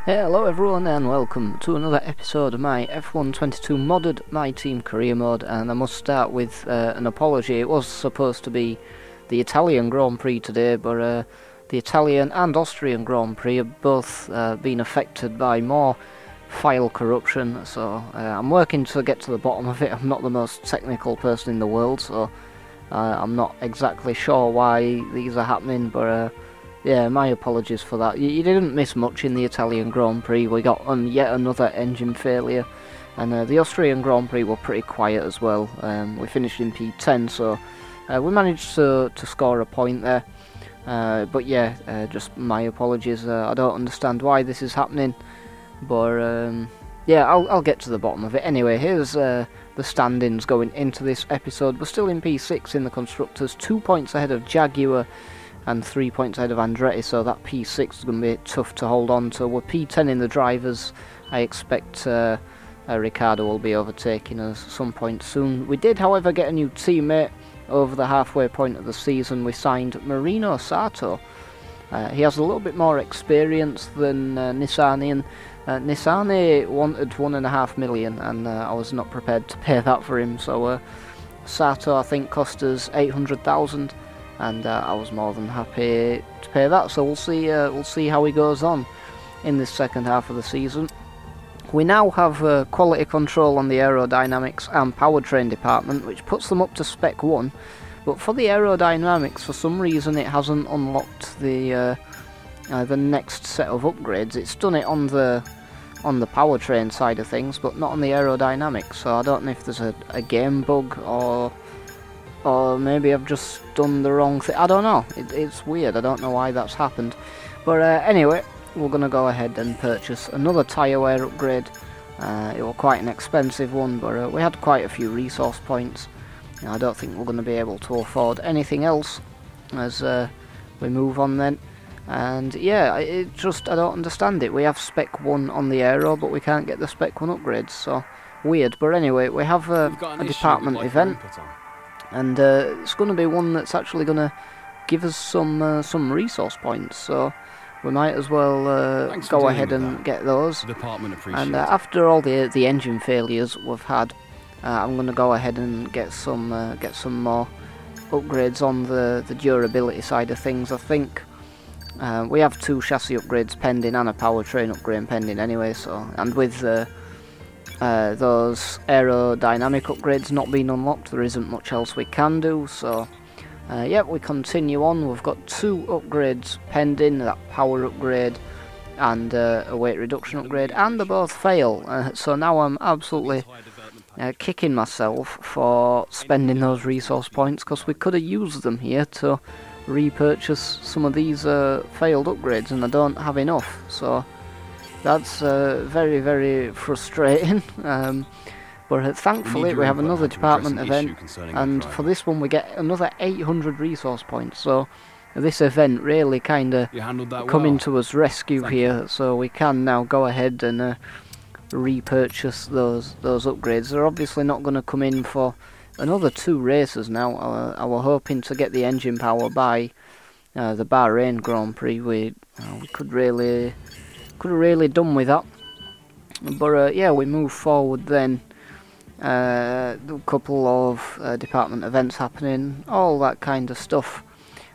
Hey, hello everyone and welcome to another episode of my F122 modded Myteam career mode, and I must start with an apology. It was supposed to be the Italian Grand Prix today, but the Italian and Austrian Grand Prix have both been affected by more file corruption, so I'm working to get to the bottom of it. I'm not the most technical person in the world, so I'm not exactly sure why these are happening, but yeah, my apologies for that. You didn't miss much in the Italian Grand Prix. We got yet another engine failure, and the Austrian Grand Prix were pretty quiet as well. We finished in P10, so we managed to score a point there. But yeah, just my apologies. I don't understand why this is happening, but yeah, I'll get to the bottom of it. Anyway, here's the standings going into this episode. We're still in P6 in the Constructors, 2 points ahead of Jaguar and 3 points ahead of Andretti, so that P6 is going to be tough to hold on to. We're P10 in the drivers. I expect Ricciardo will be overtaking us some point soon. We did, however, get a new teammate over the halfway point of the season. We signed Marino Sato. He has a little bit more experience than Nissani, and Nissani wanted 1.5 million, and I was not prepared to pay that for him, so Sato I think cost us 800,000. And I was more than happy to pay that. So we'll see how he goes on in this second half of the season. We now have quality control on the aerodynamics and powertrain department, which puts them up to Spec 1. But for the aerodynamics, for some reason, it hasn't unlocked the next set of upgrades. It's done it on the powertrain side of things, but not on the aerodynamics. So I don't know if there's a game bug or maybe I've just done the wrong thing. I don't know. It's weird. I don't know why that's happened. But anyway, we're going to go ahead and purchase another tyre wear upgrade. It was quite an expensive one, but we had quite a few resource points. I don't think we're going to be able to afford anything else as we move on then. And yeah, I don't understand it. We have Spec 1 on the aero, but we can't get the Spec 1 upgrades, so weird. But anyway, we have a department event. And it's going to be one that's actually going to give us some resource points, so we might as well go ahead and get those. And after all the engine failures we've had, I'm going to go ahead and get some more upgrades on the durability side of things. I think we have 2 chassis upgrades pending and a powertrain upgrade pending anyway. So, and with those aerodynamic upgrades not being unlocked, there isn't much else we can do, so yeah, we continue on. We've got 2 upgrades pending, that power upgrade and a weight reduction upgrade, and they both fail, so now I'm absolutely kicking myself for spending those resource points, because we could have used them here to repurchase some of these failed upgrades, and I don't have enough, so that's very, very frustrating, but thankfully we have another department event, and for this one we get another 800 resource points, so this event really kind of coming to us rescue here, so we can now go ahead and repurchase those upgrades. They're obviously not going to come in for another 2 races now. I was hoping to get the engine power by the Bahrain Grand Prix. We could have really done with that, but yeah, we move forward then. A couple of department events happening, all that kind of stuff,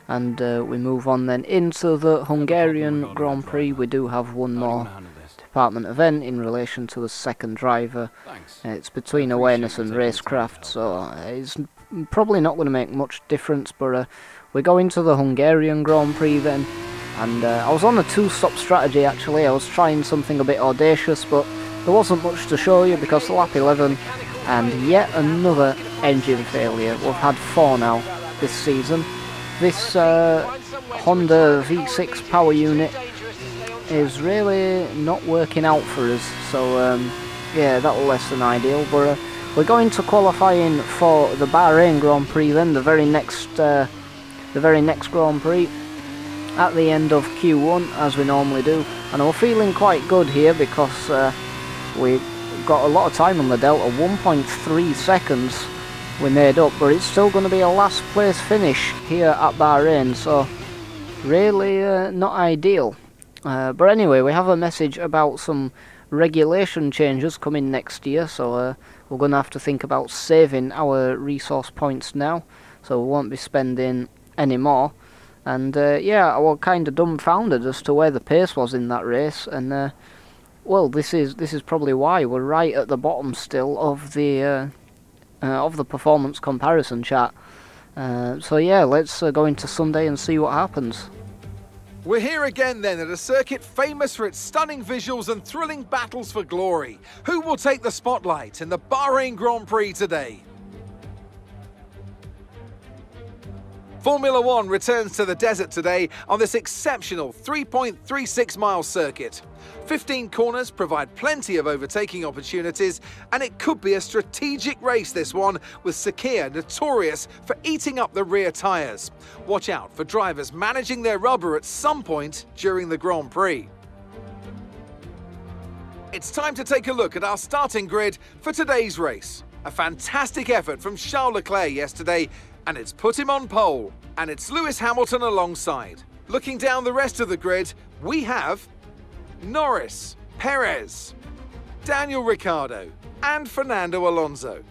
and we move on then into the Hungarian Grand Prix. We do have one more department event in relation to a second driver. It's between awareness and racecraft, so it's probably not going to make much difference, but we go into the Hungarian Grand Prix then. And I was on a 2-stop strategy actually. I was trying something a bit audacious, but there wasn't much to show you because lap 11 and yet another engine failure. We've had 4 now this season. This Honda V6 power unit is really not working out for us, so yeah, that was less than ideal. But we're going to qualifying for the Bahrain Grand Prix then, the very next Grand Prix, at the end of Q1 as we normally do, and we're feeling quite good here because we got a lot of time on the delta. 1.3 seconds we made up, but it's still going to be a last place finish here at Bahrain, so really not ideal. But anyway, we have a message about some regulation changes coming next year, so we're going to have to think about saving our resource points now, so we won't be spending any more. And yeah, I was kind of dumbfounded as to where the pace was in that race, and well, this is probably why we're right at the bottom still of the performance comparison chart. So yeah, let's go into Sunday and see what happens. We're here again then at a circuit famous for its stunning visuals and thrilling battles for glory. Who will take the spotlight in the Bahrain Grand Prix today? Formula One returns to the desert today on this exceptional 3.36 mile circuit. 15 corners provide plenty of overtaking opportunities, and it could be a strategic race, this one, with Sakhir notorious for eating up the rear tyres. Watch out for drivers managing their rubber at some point during the Grand Prix. It's time to take a look at our starting grid for today's race. A fantastic effort from Charles Leclerc yesterday, and it's put him on pole, and it's Lewis Hamilton alongside. Looking down the rest of the grid, we have Norris, Perez, Daniel Ricciardo and Fernando Alonso.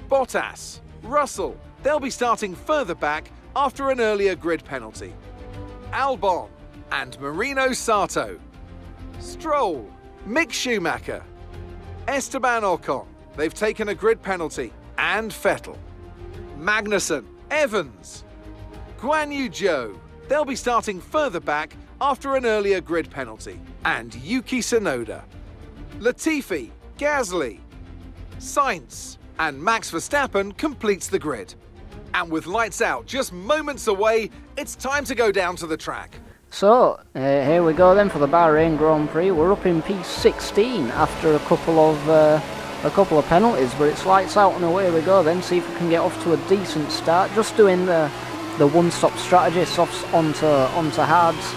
Bottas, Russell, they'll be starting further back after an earlier grid penalty. Albon and Marino Sato. Stroll, Mick Schumacher, Esteban Ocon, they've taken a grid penalty, and Vettel. Magnussen, Evans, Guan Yu Zhou, they'll be starting further back after an earlier grid penalty, and Yuki Tsunoda. Latifi, Gasly, Sainz and Max Verstappen completes the grid. And with lights out just moments away, it's time to go down to the track. So, here we go then for the Bahrain Grand Prix. We're up in P16 after a couple of penalties, but it's lights out and away we go then, see if we can get off to a decent start. Just doing the one-stop strategy, softs onto hards,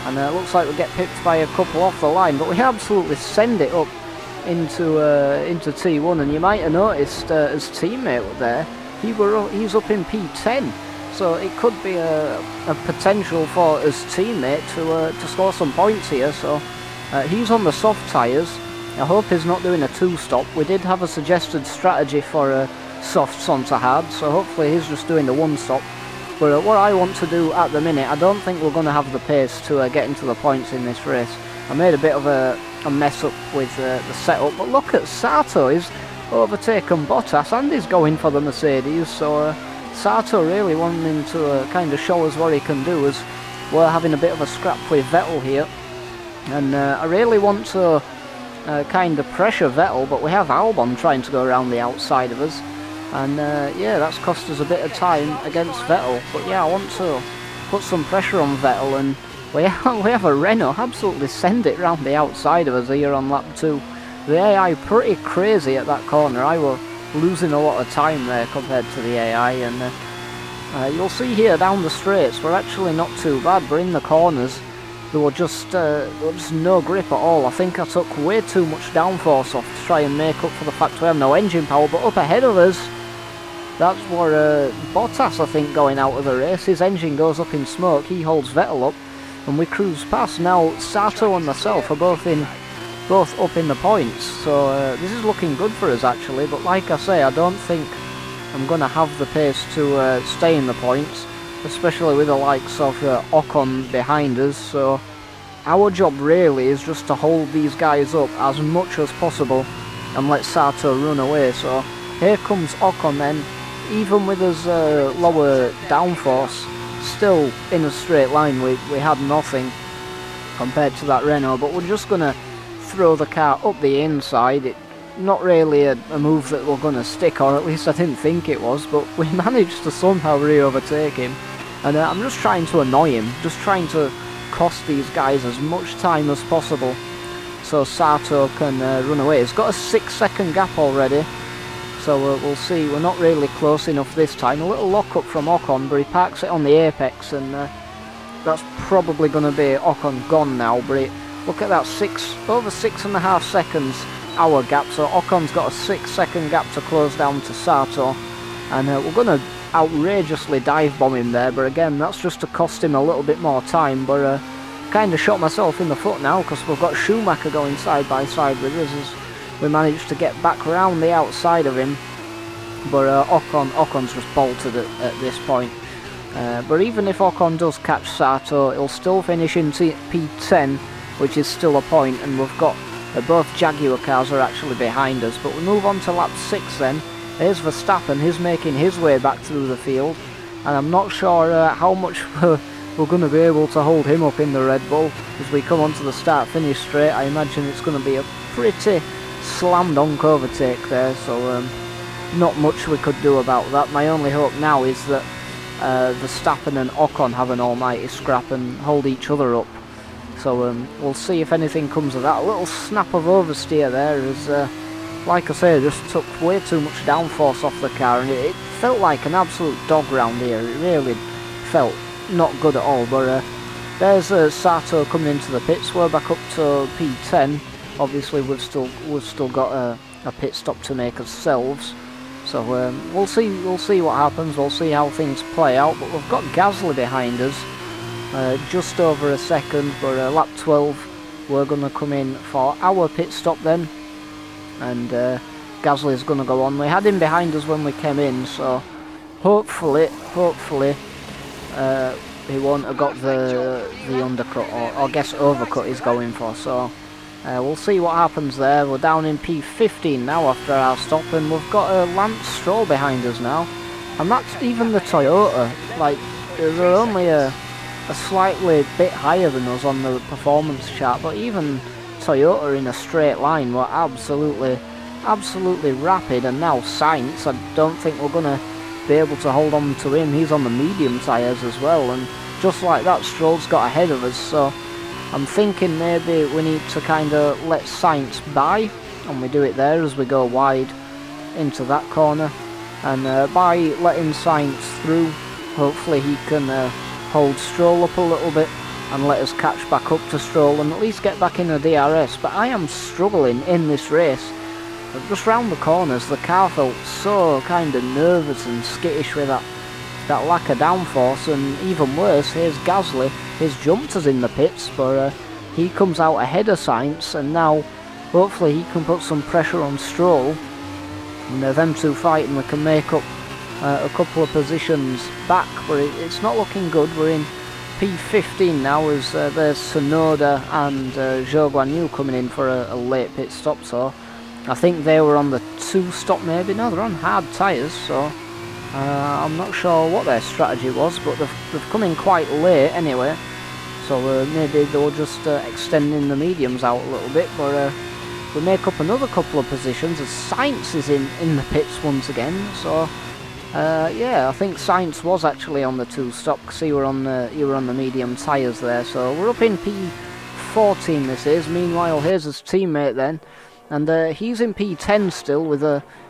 and it looks like we get pipped by a couple off the line, but we absolutely send it up into T1, and you might have noticed his teammate there, he's up in P10, so it could be a potential for his teammate to score some points here. So he's on the soft tyres. I hope he's not doing a two-stop. We did have a suggested strategy for softs onto hard, so hopefully he's just doing the one-stop. But what I want to do at the minute, I don't think we're going to have the pace to get into the points in this race. I made a bit of a mess up with the setup, but look at Sato, he's overtaken Bottas and he's going for the Mercedes, so Sato really wanting to kind of show us what he can do, as we're having a bit of a scrap with Vettel here. And I really want to kind of pressure Vettel, but we have Albon trying to go around the outside of us. And yeah, that's cost us a bit of time against Vettel, but yeah, I want to put some pressure on Vettel, and we have a Renault absolutely send it round the outside of us here on lap 2. The AI pretty crazy at that corner. I was losing a lot of time there compared to the AI, and you'll see here down the straights we're actually not too bad, but in the corners there was just no grip at all. I think I took way too much downforce off to try and make up for the fact we have no engine power, but up ahead of us, that's where Bottas, I think, going out of the race. His engine goes up in smoke, he holds Vettel up, and we cruise past. Now Sato and myself are both up in the points, so this is looking good for us actually, but like I say, I don't think I'm going to have the pace to stay in the points, especially with the likes of Ocon behind us. So our job really is just to hold these guys up as much as possible and let Sato run away. So here comes Ocon then, even with his lower downforce, still in a straight line. We had nothing compared to that Renault, but we're just going to throw the car up the inside. Not really a move that we're going to stick, or at least I didn't think it was, but we managed to somehow re-overtake him. And I'm just trying to annoy him, just trying to cost these guys as much time as possible so Sato can run away. He's got a 6-second gap already, so we'll see. We're not really close enough this time. A little lock-up from Ocon, but he parks it on the apex, and that's probably going to be Ocon gone now. But look at that, over 6.5 seconds our gap, so Ocon's got a 6-second gap to close down to Sato, and we're going to outrageously dive bomb him there, but again, that's just to cost him a little bit more time. But kind of shot myself in the foot now, because we've got Schumacher going side by side with us as we managed to get back round the outside of him. But Ocon's just bolted at this point. But even if Ocon does catch Sato, he'll still finish in P10, which is still a point, and we've got both Jaguar cars are actually behind us. But we move on to lap 6 then. Here's Verstappen, he's making his way back through the field, and I'm not sure how much we're going to be able to hold him up in the Red Bull as we come onto the start-finish straight. I imagine it's going to be a pretty slam-dunk overtake there, so not much we could do about that. My only hope now is that Verstappen and Ocon have an almighty scrap and hold each other up. So we'll see if anything comes of that. A little snap of oversteer there as, like I say, just took way too much downforce off the car, and it felt like an absolute dog round here. It really felt not good at all. But there's Sato coming into the pits. We're back up to P10. Obviously we've still got a pit stop to make ourselves. So we'll see what happens. We'll see how things play out. But we've got Gasly behind us, just over a second. But lap 12, we're going to come in for our pit stop then, and Gasly's going to go on. We had him behind us when we came in, so hopefully he won't have got the undercut, or I guess overcut he's going for. So we'll see what happens there. We're down in P15 now after our stop, and we've got Lance Stroll behind us now, and that's even the Toyota. Like, they're only a slightly bit higher than us on the performance chart, but even Toyota in a straight line were absolutely rapid. And now Sainz, I don't think we're going to be able to hold on to him. He's on the medium tyres as well, and just like that, Stroll's got ahead of us. So I'm thinking maybe we need to kind of let Sainz by, and we do it there as we go wide into that corner. And by letting Sainz through, hopefully he can hold Stroll up a little bit and let us catch back up to Stroll and at least get back in the DRS. But I am struggling in this race. Just round the corners, the car felt so kind of nervous and skittish with that lack of downforce. And even worse, here's Gasly. He's jumped us in the pits, but he comes out ahead of Sainz, and now hopefully he can put some pressure on Stroll, and them two fight, and we can make up a couple of positions back. But it's not looking good. We're in P15 now as there's Tsunoda and Zhou Guanyu coming in for a late pit stop. So I think they were on the 2 stop maybe. No, they're on hard tyres, so I'm not sure what their strategy was, but they've come in quite late anyway. So maybe they were just extending the mediums out a little bit. But we make up another couple of positions as Sainz is in the pits once again. So yeah, I think Sainz was actually on the 2 stop because you were on the medium tyres there. So we're up in P14 this is. Meanwhile, here's his teammate then, and he's in P10 still with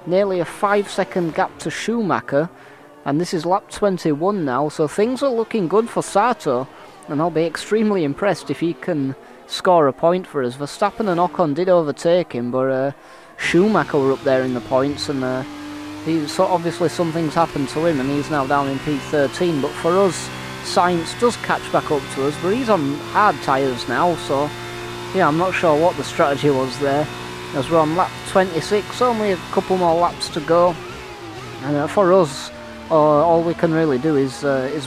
nearly a 5-second gap to Schumacher, and this is lap 21 now. So things are looking good for Sato, and I'll be extremely impressed if he can score a point for us. Verstappen and Ocon did overtake him, but Schumacher were up there in the points, and so obviously something's happened to him, and he's now down in P13. But for us, Sainz does catch back up to us, but he's on hard tyres now, so yeah, I'm not sure what the strategy was there. As we're on lap 26, only a couple more laps to go, and for us, all we can really do is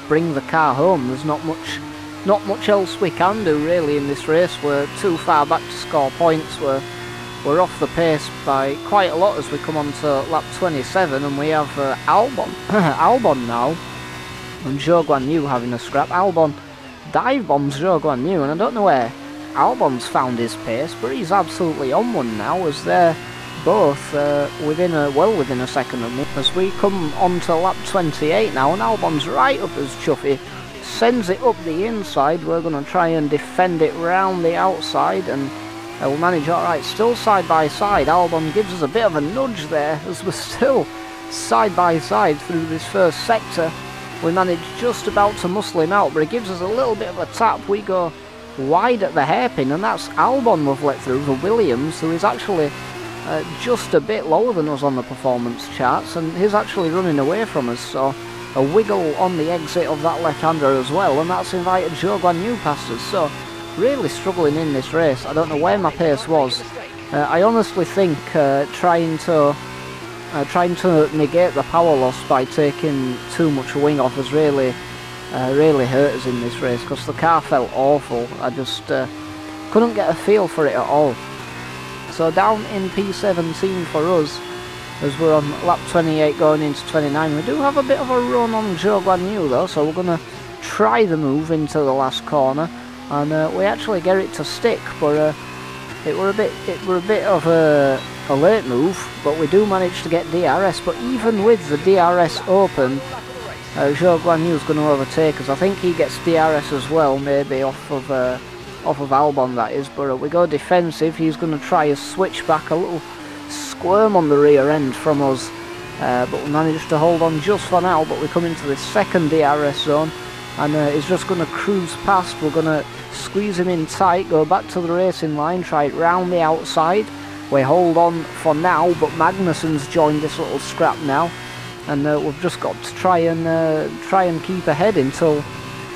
bring the car home. There's not much else we can do really in this race. We're too far back to score points. We're off the pace by quite a lot as we come on to lap 27, and we have Albon now, and Zhou Guanyu having a scrap. Albon dive bombs Zhou Guanyu, and I don't know where Albon's found his pace, but he's absolutely on one now as they're both within a second of me. As we come on to lap 28 now, and Albon's right up as Chuffy sends it up the inside. We're going to try and defend it round the outside, and we'll manage alright. Still side by side. Albon gives us a bit of a nudge there as we're still side by side through this first sector. We manage just about to muscle him out, but he gives us a little bit of a tap. We go wide at the hairpin, and that's Albon we've let through, the Williams, who is actually just a bit lower than us on the performance charts, and he's actually running away from us. So a wiggle on the exit of that left-hander as well, and that's invited Zhou Guanyu past us. So really struggling in this race. I don't know where my pace was. I honestly think trying to negate the power loss by taking too much wing off has really hurt us in this race, because the car felt awful. I just couldn't get a feel for it at all. So down in P17 for us, as we're on lap 28 going into 29. We do have a bit of a run on Zhou Guanyu though, so we're going to try the move into the last corner, and we actually get it to stick, but it were a bit of a late move, but we do manage to get DRS. But even with the DRS open, Zhou Guanyu is going to overtake us. I think he gets DRS as well, maybe off of Albon, that is. But we go defensive. He's going to try a switch back, a little squirm on the rear end from us, but we managed to hold on just for now. But we come into this second DRS zone, and he's just going to cruise past. We're going to squeeze him in tight, go back to the racing line, try it round the outside. We hold on for now, but Magnussen's joined this little scrap now, and we've just got to try and keep ahead until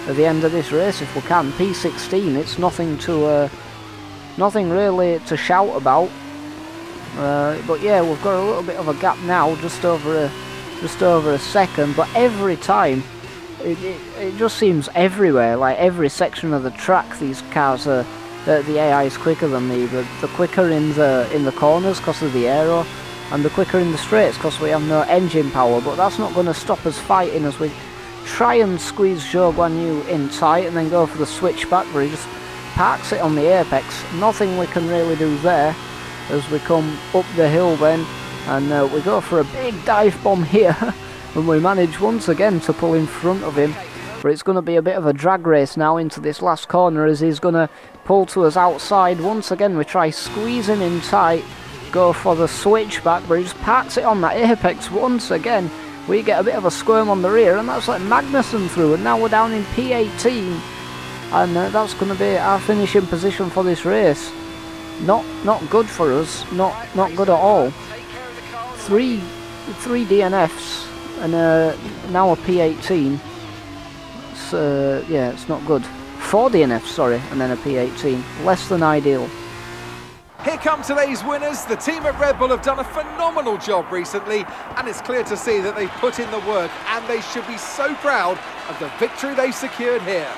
the end of this race if we can. P16, it's nothing really to shout about. But yeah, we've got a little bit of a gap now, just over a second. But every time, it just seems everywhere, like every section of the track, these cars are, the AI is quicker than me. The quicker in the corners because of the aero, and the quicker in the straights because we have no engine power. But that's not going to stop us fighting as we try and squeeze Zhou Guanyu in tight, and then go for the switchback where he just parks it on the apex. Nothing we can really do there as we come up the hill then, and we go for a big dive bomb here, and we manage once again to pull in front of him. But it's going to be a bit of a drag race now into this last corner, as he's going to pull to us outside. Once again we try squeeze him in tight, go for the switchback, but he just parks it on that apex once again. We get a bit of a squirm on the rear, and that's like Magnussen through, and now we're down in P18, and that's going to be our finishing position for this race. Not good for us, not good at all. Three DNFs and now a P18. So yeah, it's not good. 4 DNFs, sorry, and then a P18. Less than ideal. Here come today's winners. The team at Red Bull have done a phenomenal job recently, and it's clear to see that they've put in the work, and they should be so proud of the victory they've secured here.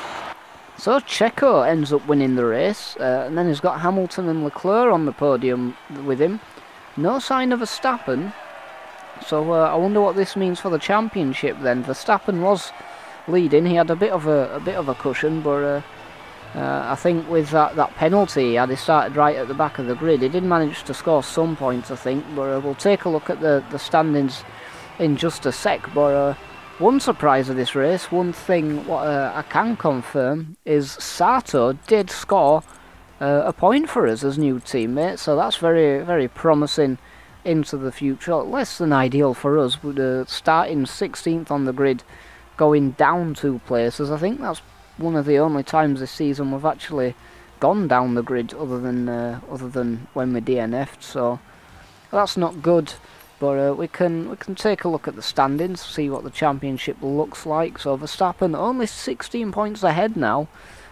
So Checo ends up winning the race, and then he's got Hamilton and Leclerc on the podium with him. No sign of Verstappen, so I wonder what this means for the championship then. Verstappen was leading, he had a bit of a cushion, but I think with that penalty, had he started right at the back of the grid, he did manage to score some points, I think. But we'll take a look at the standings in just a sec. But one surprise of this race, one thing what I can confirm, is Sato did score a point for us as new teammate, so that's very, very promising into the future. Less than ideal for us, with starting 16th on the grid, going down 2 places. I think that's one of the only times this season we've actually gone down the grid, other than when we DNF'd. So that's not good. But we can take a look at the standings, see what the championship looks like. So Verstappen only 16 points ahead now.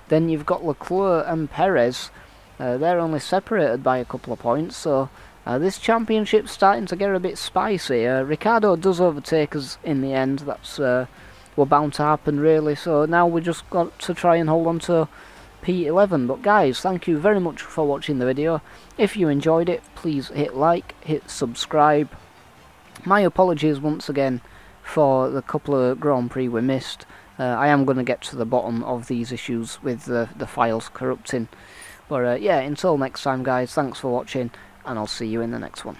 Then you've got Leclerc and Perez. They're only separated by a couple of points. So this championship's starting to get a bit spicy. Ricciardo does overtake us in the end. That's we're bound to happen, really. So now we just got to try and hold on to P11. But guys, thank you very much for watching the video. If you enjoyed it, please hit like, hit subscribe. My apologies once again for the couple of Grand Prix we missed. I am going to get to the bottom of these issues with the files corrupting. But yeah, until next time guys, thanks for watching, and I'll see you in the next one.